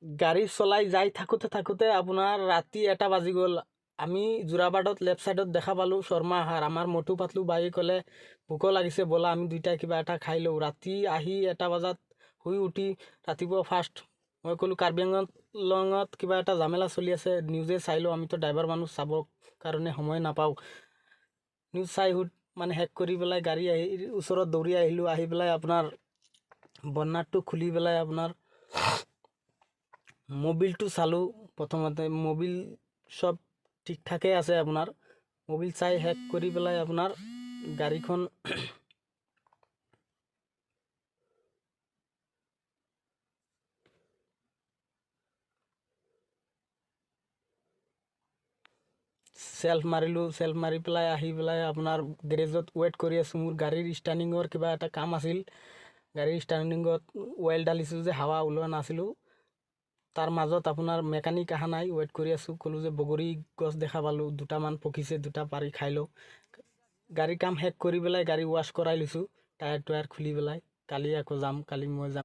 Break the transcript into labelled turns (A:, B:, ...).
A: গাড়ী চলাই যাই থাকোঁতে আপোনাৰ ৰাতি 1টা বাজি গ'ল। আমি যোৰাবাটত লেফ্ট ছাইডত দেখা পালোঁ শৰ্মা আহাৰ। আমাৰ মটু পাতলু বায়ে ক'লে ভোক লাগিছে ব'লা আমি দুইটাই কিবা এটা খাই লওঁ। ৰাতি আহি 1টা বজাত শুই উঠি ৰাতিপুৱা ফাৰ্ষ্ট মই ক'লোঁ কাৰ্বি আংলঙত কিবা এটা ঝামেলা চলি আছে, নিউজে চাই লওঁ। আমিতো ড্ৰাইভাৰ মানুহ চাবৰ কাৰণে সময় নাপাওঁ। নিউজ চাই মানে হেক কৰি পেলাই গাড়ী ওচৰত দৌৰি আহিলোঁ। আহি পেলাই আপোনাৰ বন্নাটটো খুলি পেলাই আপোনাৰ মোবিলটো চালোঁ। প্ৰথমতে মোবিল চব ঠিক ঠাকেই আছে। আপোনাৰ মোবিল চাই হেক কৰি পেলাই আপোনাৰ গাড়ীখন চেল্ফ মাৰিলোঁ। চেল্ফ মাৰি পেলাই আহি পেলাই আপোনাৰ গেৰেজত ৱেইট কৰি আছোঁ। মোৰ গাড়ীৰ ষ্টাৰ্ণিঙৰ কিবা এটা কাম আছিল। গাড়ীৰ ষ্টাৰ্ণিঙত অইল ঢালিছোঁ যে হাৱা ওলোৱা নাছিলোঁ। তাৰ মাজত আপোনাৰ মেকানিক অহা নাই, ৱেইট কৰি আছোঁ। ক'লোঁ যে বগৰী গছ দেখা পালোঁ, 2টামান পকিছে, 2টা পাৰি খাই লওঁ। গাড়ী কাম শেষ কৰি পেলাই গাড়ী ৱাছ কৰাই লৈছোঁ, টায়াৰ টয়াৰ খুলি পেলাই। কালি আকৌ যাম, কালি মই যাম।